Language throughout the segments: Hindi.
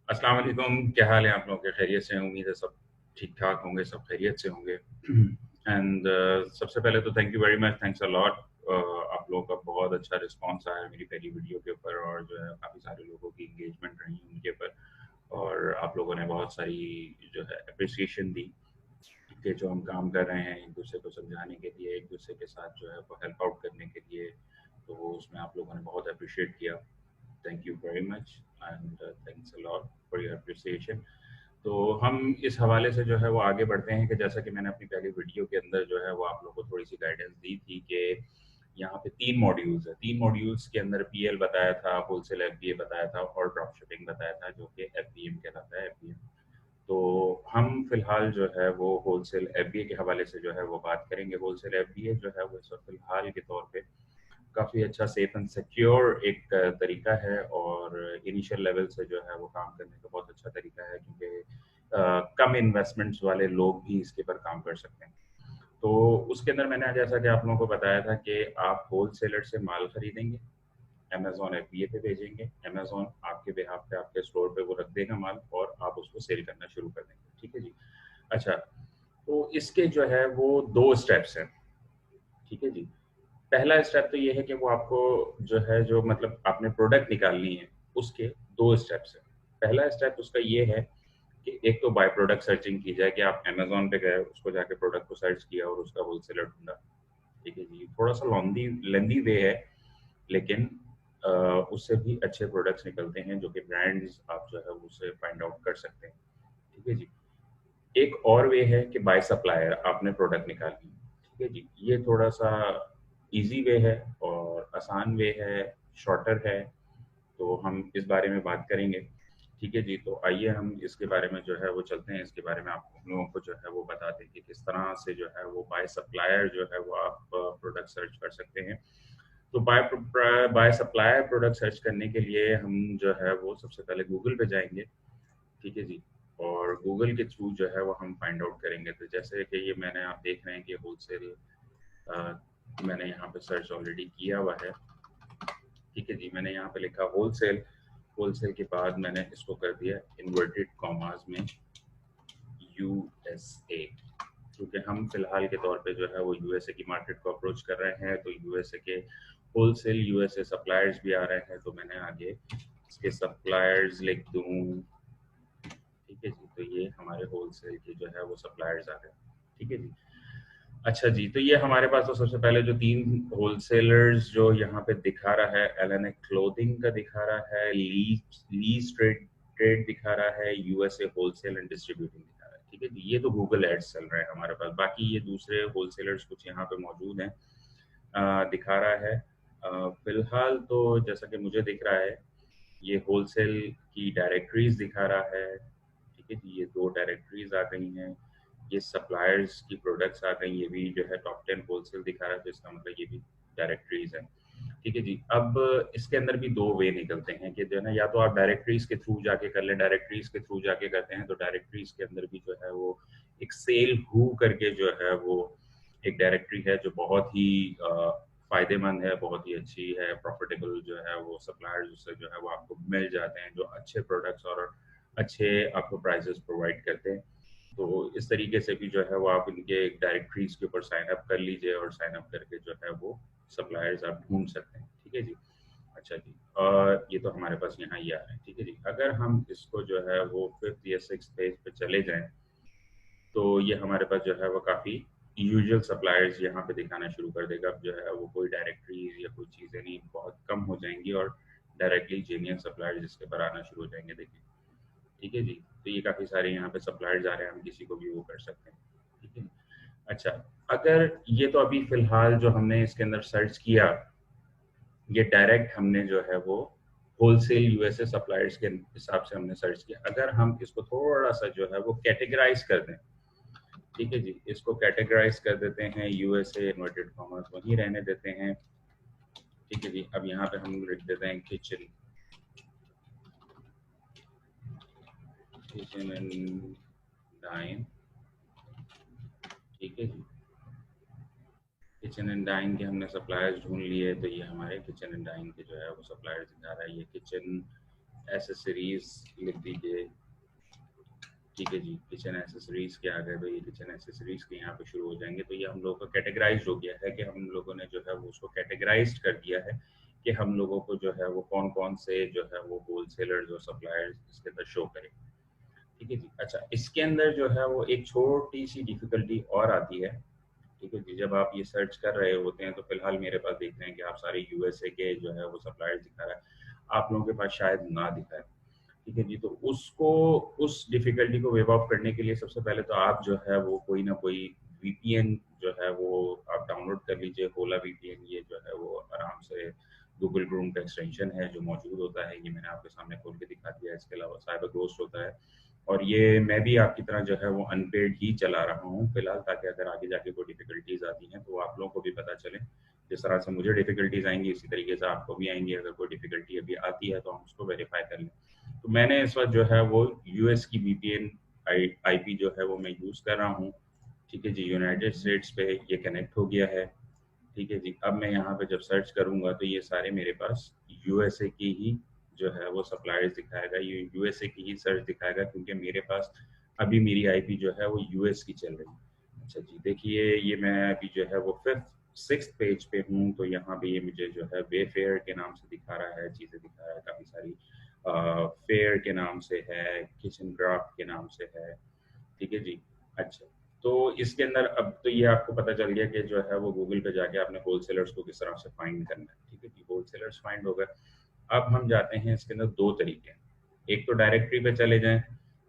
अस्सलाम वालेकुम, क्या हाल है आप लोगों के? खैरियत से हैं? उम्मीद है सब ठीक-ठाक होंगे, सब खैरियत से होंगे। एंड सबसे पहले तो thank you very much, thanks a lot. आप लोगों का बहुत अच्छा रिस्पॉन्स आया है मेरी पहली वीडियो के ऊपर और जो है काफ़ी सारे लोगों की एंगेजमेंट रही उनके ऊपर और आप लोगों ने बहुत सारी जो है एप्रिसिएशन दी कि जो हम काम कर रहे हैं एक-दूसरे को समझाने के लिए, एक-दूसरे के साथ जो है वो हेल्प आउट करने के लिए, तो उसमें आप लोगों ने बहुत एप्रिशिएट किया। Thank you very much and thanks a lot for your appreciation. तो हम इस हवाले से जो है वो आगे बढ़ते हैं कि जैसा कि मैंने अपनी पहली वीडियो के अंदर जो है वो आप लोगों को थोड़ी-सी गाइडेंस दी थी कि यहाँ पे 3 मॉड्यूल्स हैं। 3 मॉड्यूल्स के अंदर पीएल बताया था, होलसेल एफबीए बताया था और ड्रॉप शिपिंग बताया था जो कि एफबीएम कहलाता है, एफबीएम। तो हम फिलहाल जो है वो होलसेल एफबीए के हवाले से जो है वो बात करेंगे। होलसेल एफबीए जो है वो इस वक़्त फिलहाल के तौर पे काफ़ी अच्छा सेफ एंड सिक्योर एक तरीका है और इनिशियल लेवल से जो है वो काम करने का बहुत अच्छा तरीका है क्योंकि कम इन्वेस्टमेंट्स वाले लोग भी इसके ऊपर काम कर सकते हैं। तो उसके अंदर मैंने जैसा कि आप लोगों को बताया था कि आप होलसेलर से माल खरीदेंगे, अमेज़न एफबीए पे भेजेंगे, अमेज़न आपके बिहाफ़ पे आपके स्टोर पे वो रख देगा माल और आप उसको सेल करना शुरू कर देंगे, ठीक है जी। अच्छा, तो इसके जो है वो 2 स्टेप्स हैं, ठीक है जी। पहला स्टेप तो ये है कि वो आपको जो है जो मतलब आपने प्रोडक्ट निकालनी है, उसके 2 स्टेप्स हैं। पहला स्टेप उसका ये है कि एक तो बाय प्रोडक्ट सर्चिंग की जाए कि आप अमेज़न पे गए, उसको जाके प्रोडक्ट को सर्च किया और उसका होलसेलर ढूँढा, ठीक है जी। थोड़ा-सा लॉन्दी लेंदी वे है, लेकिन अ, उससे भी अच्छे प्रोडक्ट्स निकलते हैं जो कि ब्रांड्स आप जो है उससे फाइंड आउट कर सकते हैं, ठीक है जी। एक और वे है कि बाय सप्लायर आपने प्रोडक्ट निकाली, ठीक है जी। ये थोड़ा-सा ईज़ी वे है और आसान वे है, शॉर्टर है, तो हम इस बारे में बात करेंगे, ठीक है जी। तो आइए हम इसके बारे में जो है वो चलते हैं, इसके बारे में आप हम लोगों को जो है वो बताते हैं कि किस तरह से जो है वो बाय सप्लायर जो है वो आप प्रोडक्ट सर्च कर सकते हैं। तो बाय सप्लायर प्रोडक्ट सर्च करने के लिए हम जो है वो सबसे पहले गूगल पे जाएँगे, ठीक है जी। और गूगल के थ्रू जो है वो हम फाइंड आउट करेंगे। तो जैसे कि ये मैंने आप देख रहे हैं कि होलसेल अ, मैंने यहाँ पे सर्च ऑलरेडी किया हुआ है, ठीक है जी। मैंने यहाँ पे लिखा होलसेल, होलसेल के बाद मैंने इसको कर दिया इन्वर्टेड कॉमास में यूएसए, क्योंकि हम फिलहाल के तौर पे जो है वो यूएसए की मार्केट को अप्रोच कर रहे हैं, तो यूएसए के होलसेल यूएसए सप्लायर्स भी आ रहे हैं, तो मैंने आगे इसके सप्लायर्स लिख दूँ, ठीक है जी। तो ये हमारे होलसेल के जो है वो सप्लायर्स आ गए, ठीक है जी। अच्छा जी, तो ये हमारे पास तो सबसे पहले जो 3 होलसेलर्स जो यहाँ पे दिखा रहा है, एलएनए क्लोथिंग का दिखा रहा है, लीज ट्रेड ट्रेड दिखा रहा है, यूएसए होलसेल एंड डिस्ट्रीब्यूटिंग दिखा रहा है, ठीक है जी। ये तो गूगल एड्स चल रहे हैं हमारे पास, बाकी ये दूसरे होलसेलर्स कुछ यहाँ पे मौजूद हैं, दिखा रहा है। फिलहाल तो जैसा कि मुझे दिख रहा है, ये होलसेल की डायरेक्टरीज दिखा रहा है, ठीक है जी। ये 2 डायरेक्टरीज आ गई हैं, ये सप्लायर्स की प्रोडक्ट्स आ गई, ये भी जो है टॉप 10 होलसेल दिखा रहा है, तो इसका मतलब ये भी डायरेक्टरीज हैं, ठीक है जी। अब इसके अंदर भी 2 वे निकलते हैं कि जो है ना, या तो आप डायरेक्टरीज के थ्रू जाके कर लें, डायरेक्टरीज के थ्रू जाके करते हैं तो डायरेक्टरीज के अंदर भी जो है वो एक सेल हू करके जो है वो एक डायरेक्टरी है जो बहुत ही फ़ायदेमंद है, बहुत ही अच्छी है, प्रॉफ़िटेबल जो है वो सप्लायर्स उससे जो है वो आपको मिल जाते हैं, जो अच्छे प्रोडक्ट्स और अच्छे आपको प्राइसेज़ प्रोवाइड करते हैं। तो इस तरीके से भी जो है वो आप इनके डायरेक्टरीज़ के ऊपर साइन अप कर लीजिए और साइन अप करके जो है वो सप्लायर्स आप ढूँढ सकते हैं, ठीक है जी। अच्छा जी, ये तो हमारे पास यहाँ ये आ रहे हैं, ठीक है जी। अगर हम इसको जो है वो 5th या 6th पेज पे चले जाएँ, तो ये हमारे पास जो है वो काफ़ी यूजुअल सप्लायर्स यहाँ पे दिखाना शुरू कर देगा। अब जो है वो कोई डायरेक्टरीज़ या कोई चीज़ें नहीं, बहुत कम हो जाएँगी और डायरेक्टली जेन्युइन सप्लायर्स इसके ऊपर आना शुरू हो जाएँगे, देखिए। ठीक है जी। तो ये काफ़ी सारे यहाँ पे सप्लायर्स आ रहे हैं, हम किसी को भी वो कर सकते हैं, ठीक है। अच्छा, अगर ये तो अभी फ़िलहाल जो हमने इसके अंदर सर्च किया, ये डायरेक्ट हमने जो है वो होलसेल यूएसए सप्लायर्स के हिसाब से हमने सर्च किया। अगर हम इसको थोड़ा-सा जो है वो कैटेगराइज़ कर दें, ठीक है जी, इसको कैटेगराइज़ कर देते हैं, यूएसए इन्वर्टेड कॉमर्स वहीं रहने देते हैं, ठीक है जी। अब यहाँ पे हम लिख देते हैं किचन, किचन एंड डाइन, ठीक है जी। किचन एंड डाइन के हमने सप्लायर्स ढूँढ लिए, तो ये हमारे किचन एंड डाइन के जो है वो सप्लायर्स दिखा रहा है। ये किचन एसेसरीज लिख दीजिए। ठीक है जी, किचन एसेसरीज के आ गए भाई, किचन एसेसरीज के यहाँ पे शुरू हो जाएंगे। तो ये हम लोगों का कैटेगराइज हो गया है कि हम लोगों ने जो है वो उसको कैटेगराइज कर दिया है कि हम लोगों को जो है वो कौन कौन से जो है वो होलसेलर्स और सप्लायर्स इसके अंदर शो करें। ठीक है जी। अच्छा, इसके अंदर जो है वो एक छोटी सी डिफिकल्टी और आती है। ठीक है जी, जब आप ये सर्च कर रहे होते हैं तो फिलहाल मेरे पास देख रहे हैं कि आप सारे यूएसए के जो है वो सप्लायर्स दिखा रहा है, आप लोगों के पास शायद ना दिखाए। ठीक है जी, तो उसको, उस डिफिकल्टी को वेव ऑफ करने के लिए सबसे पहले तो आप जो है वो कोई ना कोई वीपीएन जो है वो आप डाउनलोड कर लीजिए। होला वीपीएन, ये जो है वो आराम से गूगल क्रोम का एक्सटेंशन है जो मौजूद होता है, ये मैंने आपके सामने खोल के दिखा दिया है। इसके अलावा साइबर घोस्ट होता है, और ये मैं भी आपकी तरह जो है वो अनपेड ही चला रहा हूँ फिलहाल, ताकि अगर आगे जाके कोई डिफिकल्टीज आती हैं तो आप लोगों को भी पता चले। जिस तरह से मुझे डिफिकल्टीज आएंगी इसी तरीके से आपको भी आएंगी। अगर कोई डिफिकल्टी अभी आती है तो हम उसको वेरीफाई कर लें। तो मैंने इस वक्त जो है वो यूएस की वीपीएन आईपी जो है वो मैं यूज़ कर रहा हूँ। ठीक है जी, यूनाइटेड स्टेट्स पे ये कनेक्ट हो गया है। ठीक है जी, अब मैं यहाँ पे जब सर्च करूँगा तो ये सारे मेरे पास यूएसए की ही जो है वो सप्लायर्स दिखाएगा, ये यूएसए की ही सर्च दिखाएगा, क्योंकि मेरे पास अभी मेरी आईपी जो है वो यूएस की चल रही है। अच्छा जी, देखिए ये मैं अभी जो है वो फिफ्थ सिक्स पेज पे हूँ, तो यहाँ पे ये मुझे जो है वेफेयर के नाम से दिखा रहा है, चीज़ें दिखा रहा है काफ़ी सारी। फेयर के नाम से है, किचन क्राफ्ट के नाम से है। ठीक है जी। अच्छा, तो इसके अंदर अब तो ये आपको पता चल गया कि जो है वो गूगल पे जाके आपने होलसेलर्स को किस तरह से फाइंड करना है। ठीक है जी, होलसेलर्स फाइंड हो गए। अब हम जाते हैं, इसके अंदर दो तरीके हैं। एक तो डायरेक्टरी पे चले जाएं,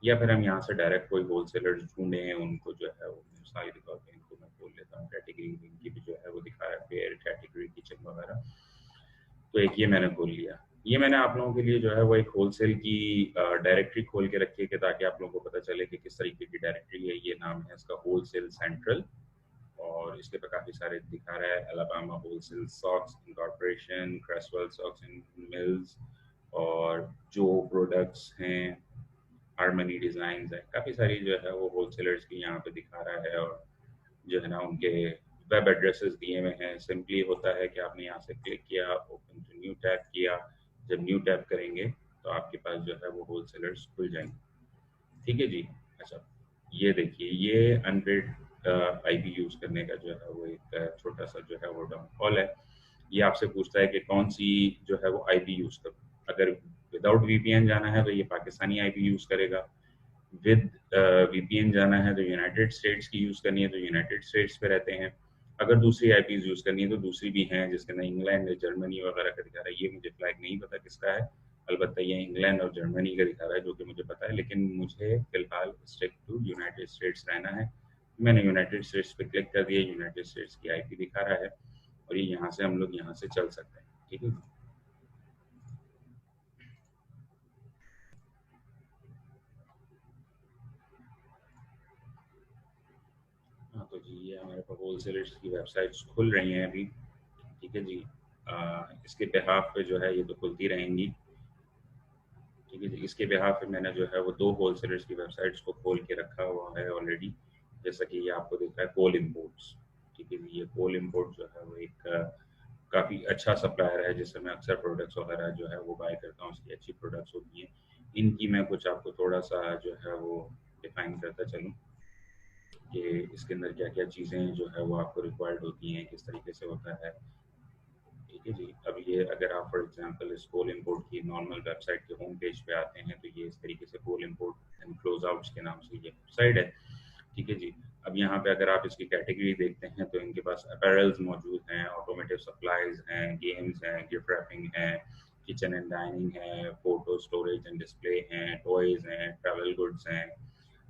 या फिर हम यहाँ से डायरेक्ट कोई होलसेलर्स ढूंढें, उनको जो है वो मिसाल के तौर पर इनको मैं बोल लेता हूँ कैटेगरी, इनकी भी जो है वो दिखा रहा है फेयर कैटेगरी किचन वगैरह। तो एक ये मैंने खोल लिया। ये मैंने आप लोगों के लिए जो है वो एक होलसेल की डायरेक्टरी खोल के रखी है कि ताकि आप लोगों को पता चले कि किस तरीके की डायरेक्टरी है। ये नाम है इसका होलसेल सेंट्रल, और इसके पे काफ़ी सारे दिखा रहा है, Alabama wholesale socks incorporation, Creswell socks and mills, और जो प्रोडक्ट्स हैं, हारमनी डिज़ाइन है, काफ़ी सारी जो है वो होलसेलर्स की यहाँ पे दिखा रहा है। और जो है ना उनके वेब एड्रेसेस दिए हुए हैं। सिंपली होता है कि आपने यहाँ से क्लिक किया, ओपन टू न्यू टैब किया, जब न्यू टैब करेंगे तो आपके पास जो है वो होलसेलर्स खुल जाएंगे। ठीक है जी। अच्छा, ये देखिए, ये अनपेड आईपी यूज़ करने का जो है वो एक छोटा सा जो है वो डाउनफॉल है। ये आपसे पूछता है कि कौन सी जो है वो आईपी यूज़ करूँ। अगर विदाउट वीपीएन जाना है तो ये पाकिस्तानी आईपी यूज़ करेगा। विद वीपीएन जाना है तो यूनाइटेड स्टेट्स की यूज़ करनी है तो यूनाइटेड स्टेट्स पे रहते हैं। अगर दूसरी आईपीज यूज़ करनी है तो दूसरी भी हैं, जिसके अंदर इंग्लैंड, जर्मनी वगैरह का दिखा रहा है। ये मुझे फ्लैग नहीं पता किसका है, अलबत्ता ये इंग्लैंड और जर्मनी का दिखा रहा है जो कि मुझे पता है, लेकिन मुझे फिलहाल स्टिक टू यूनाइटेड स्टेट्स रहना है। मैंने यूनाइटेड स्टेट्स पे क्लिक कर दिया, यूनाइटेड स्टेट्स की आईपी दिखा रहा है, और ये यहाँ से हम लोग यहाँ से चल सकते हैं। ठीक है। हाँ, तो जी ये हमारे पास होलसेलर्स की वेबसाइट्स खुल रही हैं अभी। ठीक है जी। इसके बिहाफ पे जो है ये तो खुलती रहेंगी। ठीक है जी, इसके बिहाफ पे मैंने जो है वो दो होलसेलर्स की वेबसाइट्स को खोल के रखा हुआ है ऑलरेडी। जैसा कि ये आपको दिख रहा है कोल इम्पोर्ट्स। ठीक है जी, ये कोल इम्पोर्ट जो है वो एक काफ़ी अच्छा सप्लायर है जिससे मैं अक्सर प्रोडक्ट्स वगैरह जो है वो बाय करता हूँ। उसकी अच्छी प्रोडक्ट्स होती हैं। इनकी मैं कुछ आपको थोड़ा सा जो है वो डिफाइन करता चलूँ कि इसके अंदर क्या क्या चीज़ें जो है वो आपको रिक्वायर्ड होती हैं, किस तरीके से होता है। ठीक है जी। अब ये अगर आप फॉर एग्जांपल इस कोल इम्पोर्ट की नॉर्मल वेबसाइट के होम पेज पे आते हैं तो ये इस तरीके से कोल इम्पोर्ट एंड क्लोज आउट्स के नाम से ये वेबसाइट है। ठीक है जी। अब यहाँ पे अगर आप इसकी कैटेगरी देखते हैं तो इनके पास अपैरल्स मौजूद हैं, ऑटोमेटिव सप्लाईज हैं, गेम्स हैं, गिफ्ट रैपिंग है, किचन एंड डाइनिंग है, फोटो स्टोरेज एंड डिस्प्ले हैं, टॉयज हैं, ट्रैवल गुड्स हैं,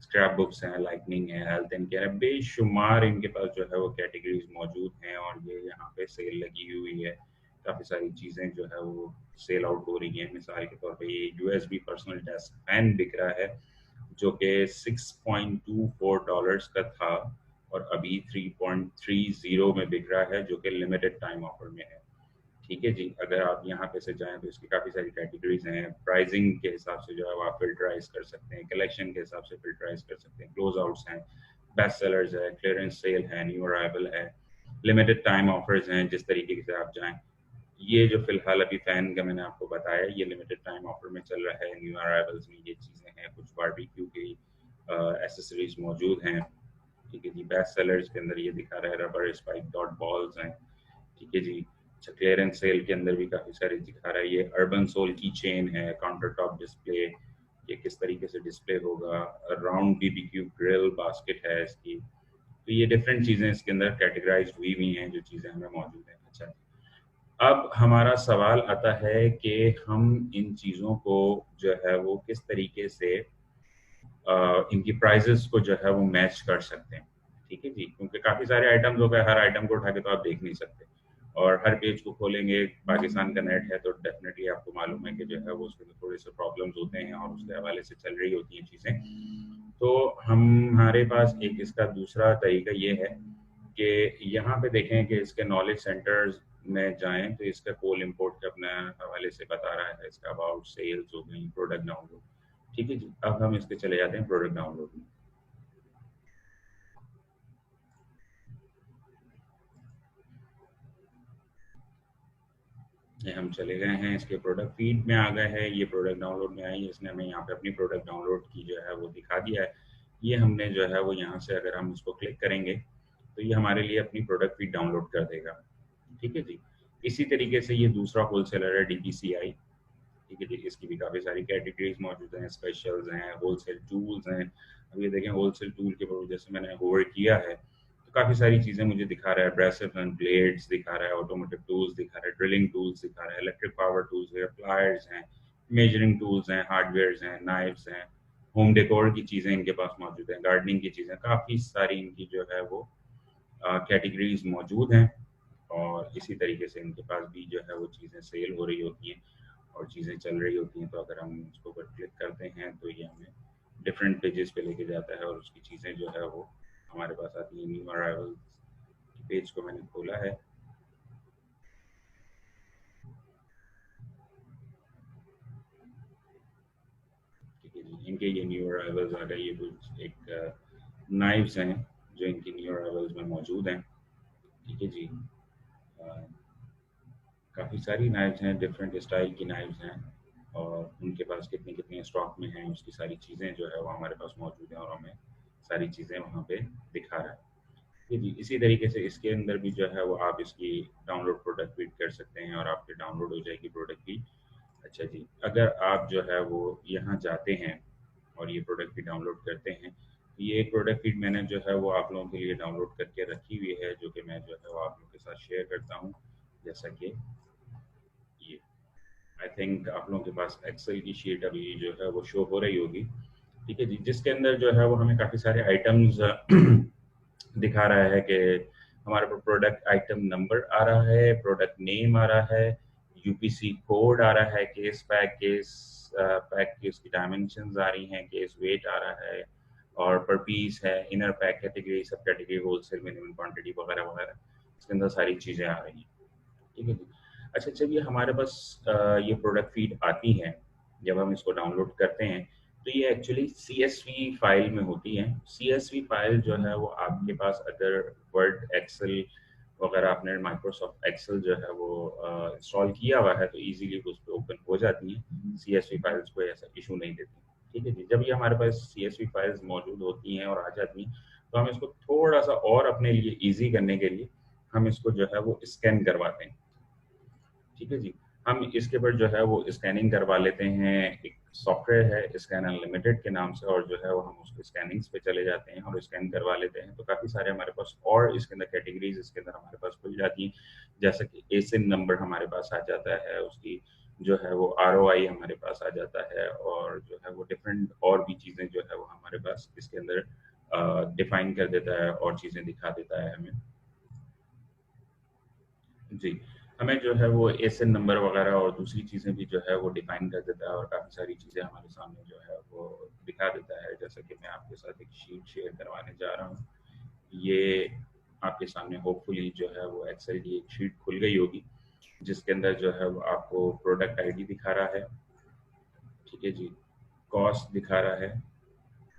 स्क्रैप बुक्स हैं, लाइटनिंग है, हेल्थ एंड केयर है। बेशुमार इनके पास जो है वो कैटेगरीज मौजूद हैं, और ये यहाँ पे सेल लगी हुई है। काफ़ी सारी चीज़ें जो है वो सेल आउट हो रही हैं। मिसाल के तौर पे ये यूएसबी पर्सनल डेस्क फैन बिक रहा है जो कि $6.24 का था, और अभी 3.30 में बिक रहा है, जो कि लिमिटेड टाइम ऑफर में है। ठीक है जी। अगर आप यहाँ पे से जाएँ तो इसकी काफ़ी सारी कैटेगरीज हैं। प्राइसिंग के हिसाब से जो है वो आप फिल्टराइज कर सकते हैं, कलेक्शन के हिसाब से फिल्टराइज कर सकते हैं, क्लोज आउट्स हैं, बेस्ट सेलर्स है, क्लियरेंस सेल है, न्यू अराइवल है, लिमिटेड टाइम ऑफर्स हैं। जिस तरीके से आप जाएँ, ये जो फिलहाल अभी फैन का मैंने आपको बताया, ये लिमिटेड टाइम ऑफर में चल रहा है। न्यू अराइवल्स में ये चीज़ें हैं, कुछ बारबेक्यू की एसेसरीज मौजूद हैं। ठीक है जी, बेस्ट सेलर्स के अंदर ये दिखा रहा है, रबर स्पाइक डॉट बॉल्स हैं। ठीक है जी, अच्छा क्लियरेंस सेल के अंदर भी काफ़ी सारे दिखा रहा है। ये अर्बन सोल की चेन है, काउंटर टॉप डिस्प्ले, ये किस तरीके से डिस्प्ले होगा। राउंड बीबीक्यू ग्रिल बास्केट है इसकी। तो ये डिफरेंट चीज़ें इसके अंदर कैटेगराइज हुई हुई हैं, जो चीज़ें हमें मौजूद हैं। अच्छा, अब हमारा सवाल आता है कि हम इन चीज़ों को जो है वो किस तरीके से इनकी प्राइजेस को जो है वो मैच कर सकते हैं। ठीक है जी, क्योंकि काफ़ी सारे आइटम्स हो गए, हर आइटम को उठा के तो आप देख नहीं सकते, और हर पेज को खोलेंगे, पाकिस्तान का नेट है तो डेफिनेटली आपको मालूम है कि जो है वो उसके अंदर थोड़े से प्रॉब्लम्स होते हैं और उसके हवाले से चल रही होती हैं चीज़ें। तो हमारे पास एक इसका दूसरा तरीका ये है कि यहाँ पे देखें कि इसके नॉलेज सेंटर्स में जाएं तो इसका कोल इम्पोर्ट के अपने हवाले से बता रहा है, इसका अबाउट सेल्स हो गई, प्रोडक्ट डाउनलोड। ठीक है जी, अब हम इसके चले जाते हैं प्रोडक्ट डाउनलोड में। ये हम चले गए हैं, इसके प्रोडक्ट फीड में आ गए हैं, ये प्रोडक्ट डाउनलोड में आई, इसने हमें यहाँ पे अपनी प्रोडक्ट डाउनलोड की जो है वो दिखा दिया है। ये हमने जो है वो यहाँ से अगर हम इसको क्लिक करेंगे तो ये हमारे लिए अपनी प्रोडक्ट फीड डाउनलोड कर देगा। ठीक है जी, इसी तरीके से ये दूसरा होलसेलर है DPCI। ठीक है जी, इसकी भी काफ़ी सारी कैटेगरीज मौजूद हैं, स्पेशल्स हैं, होलसेल टूल्स हैं। अब ये देखें होलसेल टूल के ऊपर जैसे मैंने होल्ड किया है तो काफ़ी सारी चीज़ें मुझे दिखा रहा है, एब्रेसिव एंड ब्लेड्स दिखा रहा है, ऑटोमोटिव टूल्स दिखा रहा है, ड्रिलिंग टूल्स दिखा रहा है, इलेक्ट्रिक पावर टूल्स है, प्लायर्स हैं, मेजरिंग टूल्स हैं, हार्डवेयर्स हैं, नाइफ्स हैं, होम डेकोर की चीज़ें इनके पास मौजूद हैं, गार्डनिंग की चीज़ें, काफ़ी सारी इनकी जो है वो कैटेगरीज मौजूद हैं। और इसी तरीके से इनके पास भी जो है वो चीज़ें सेल हो रही होती हैं और चीज़ें चल रही होती हैं। तो अगर हम उसको ऊपर क्लिक करते हैं तो ये हमें डिफरेंट पेजेस पे लेके जाता है और उसकी चीज़ें जो है वो हमारे पास आती हैं। न्यू अराइवल पेज को मैंने खोला है। ठीक है जी, इनके ये न्यू अराइवल्स आ गए, ये कुछ एक नाइफ्स हैं जो इनकी न्यू अराइवल्स में मौजूद हैं। ठीक है जी, काफ़ी सारी नाइफ्स हैं, डिफरेंट स्टाइल की नाइफ्स हैं, और उनके पास कितनी कितनी स्टॉक में हैं उसकी सारी चीज़ें जो है वो हमारे पास मौजूद हैं और हमें सारी चीज़ें वहाँ पे दिखा रहा है। जी जी, इसी तरीके से इसके अंदर भी जो है वो आप इसकी डाउनलोड प्रोडक्ट फीड कर सकते हैं और आपके डाउनलोड हो जाएगी प्रोडक्ट फीड। अच्छा जी, अगर आप जो है वो यहाँ जाते हैं और ये प्रोडक्ट फीड डाउनलोड करते हैं, तो ये एक प्रोडक्ट फीड मैंने जो है वो आप लोगों के लिए डाउनलोड करके रखी हुई है, जो कि मैं जो है वो आप लोगों के साथ शेयर करता हूँ। जैसा कि ये, आई थिंक आप लोगों के पास एक्सेल की शीट अभी जो है वो शो हो रही होगी। ठीक है जी, जिसके अंदर जो है वो हमें काफ़ी सारे आइटम्स दिखा रहा है कि हमारे पास प्रोडक्ट आइटम नंबर आ रहा है, प्रोडक्ट नेम आ रहा है, यूपीसी कोड आ रहा है, केस पैक की उसकी डायमेंशंस आ रही हैं, केस वेट आ रहा है, और पर पीस है, इनर पैक कैटेगरी, सब कैटेगरी, होलसेल, मिनिमम क्वांटिटी वगैरह वगैरह, इसके अंदर सारी चीज़ें आ रही हैं। ठीक है जी, अच्छा जब ये हमारे पास ये प्रोडक्ट फीड आती है, जब हम इसको डाउनलोड करते हैं तो ये एक्चुअली CSV फाइल में होती है। CSV फाइल जो है वो आपके पास अगर वर्ड एक्सेल वगैरह आपने माइक्रोसॉफ्ट एक्सेल जो है वो इंस्टॉल किया हुआ है तो इजीली उस पर ओपन हो जाती हैं। CSV फाइल्स को ऐसा इशू नहीं देती। ठीक है जी, जब ये हमारे पास CSV फाइल्स मौजूद होती हैं और आ जाती हैं तो हम इसको थोड़ा सा और अपने लिए ईजी करने के लिए हम इसको जो है वो स्कैन करवाते हैं। ठीक है जी, हम इसके ऊपर जो है वो स्कैनिंग करवा लेते हैं। एक सॉफ्टवेयर है स्कैन अनलिमिटेड के नाम से, और जो है वो हम उसके स्कैनिंग्स पे चले जाते हैं और स्कैन करवा लेते हैं। तो काफ़ी सारे हमारे पास और इसके अंदर कैटेगरीज इसके अंदर हमारे पास खुल जाती हैं, जैसे कि एसिन नंबर हमारे पास आ जाता है, उसकी जो है वो ROI हमारे पास आ जाता है, और जो है वो डिफरेंट और भी चीज़ें जो है वो हमारे पास इसके अंदर डिफाइन कर देता है और चीज़ें दिखा देता है हमें। जी, हमें जो है वो एसएन नंबर वगैरह और दूसरी चीज़ें भी जो है वो डिफ़ाइन कर देता है और काफ़ी सारी चीज़ें हमारे सामने जो है वो दिखा देता है। जैसा कि मैं आपके साथ एक शीट शेयर करवाने जा रहा हूँ। ये आपके सामने होपफुली जो है वो एक्सेल की एक शीट खुल गई होगी, जिसके अंदर जो है वो आपको प्रोडक्ट आईडी दिखा रहा है। ठीक है जी, कॉस्ट दिखा रहा है,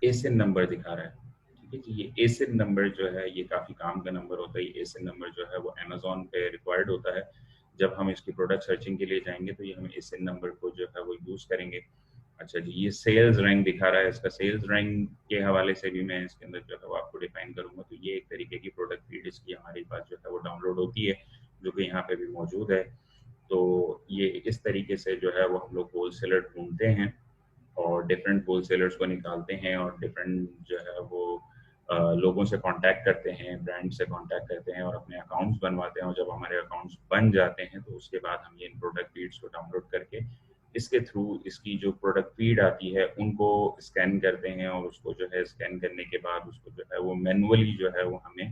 एसिन नंबर दिखा रहा है। ठीक है जी, ये एसिन नंबर जो है ये काफ़ी काम का नंबर होता है। ये एसिन नंबर जो है वो अमेज़न पे रिक्वायर्ड होता है। जब हम इसकी प्रोडक्ट सर्चिंग के लिए जाएंगे तो ये हम इस नंबर को जो है वो यूज़ करेंगे। अच्छा जी, ये सेल्स रैंक दिखा रहा है, इसका सेल्स रैंक के हवाले से भी मैं इसके अंदर जो है वो आपको डिफाइन करूंगा। तो ये एक तरीके की प्रोडक्ट फीड इसकी हमारे पास जो है वो डाउनलोड होती है, जो कि यहाँ पे भी मौजूद है। तो ये इस तरीके से जो है वो हम लोग होलसेलर ढूंढते हैं और डिफरेंट होलसेलर्स को निकालते हैं और डिफरेंट जो है वो लोगों से कांटेक्ट करते हैं, ब्रांड से कांटेक्ट करते हैं और अपने अकाउंट्स बनवाते हैं। और जब हमारे अकाउंट्स बन जाते हैं तो उसके बाद हम ये इन प्रोडक्ट फीड्स को डाउनलोड करके इसके थ्रू इसकी जो प्रोडक्ट फीड आती है उनको स्कैन करते हैं और उसको जो है स्कैन करने के बाद उसको जो है वो मैनुअली जो है वो हमें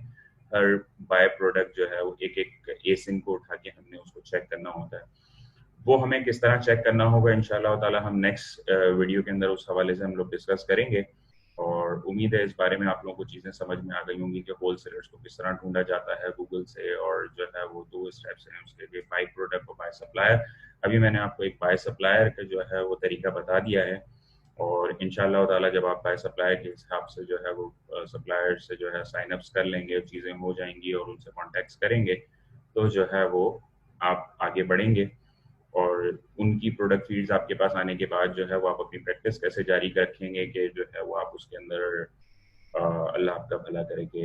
हर बाय प्रोडक्ट जो है वो एक एक एसिन को उठा के हमने उसको चेक करना होता है। वो हमें किस तरह चेक करना होगा इंशाल्लाह ताला हम नेक्स्ट वीडियो के अंदर उस हवाले से हम लोग डिस्कस करेंगे। और उम्मीद है इस बारे में आप लोगों को चीज़ें समझ में आ गई होंगी कि होलसेलर्स को किस तरह ढूंढा जाता है गूगल से, और जो है वो दो स्टेप्स हैं उसके लिए, बाय प्रोडक्ट और बाय सप्लायर। अभी मैंने आपको एक बाय सप्लायर का जो है वो तरीका बता दिया है, और इंशाल्लाह ताला जब आप बाय सप्लायर के हिसाब से जो है वो सप्लायर से जो है साइन अप्स कर लेंगे, चीज़ें हो जाएंगी और उनसे कॉन्टेक्ट करेंगे, तो जो है वो आप आगे बढ़ेंगे। और उनकी प्रोडक्ट फीड्स आपके पास आने के बाद जो है वो आप अपनी प्रैक्टिस कैसे जारी रखेंगे कि जो है वो आप उसके अंदर अल्लाह आपका भला करे कि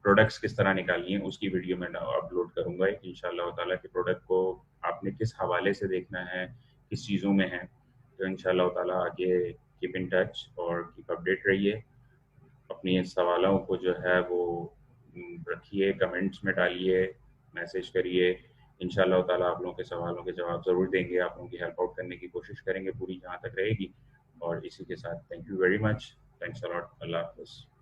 प्रोडक्ट्स किस तरह निकालनी है, उसकी वीडियो मैं अपलोड करूंगा इंशाल्लाह ताला कि प्रोडक्ट को आपने किस हवाले से देखना है, किस चीज़ों में है। तो इंशाल्लाह ताला आगे कीप इन टच और कीप अपडेट रहिए। अपनी सवालों को जो है वो रखिए, कमेंट्स में डालिए, मैसेज करिए। इंशाल्लाह ताला आप लोगों के सवालों के जवाब ज़रूर देंगे, आप लोगों की हेल्प आउट करने की कोशिश करेंगे पूरी जहाँ तक रहेगी। और इसी के साथ thank you very much, thanks a lot, अल्लाह हाफ़िज़।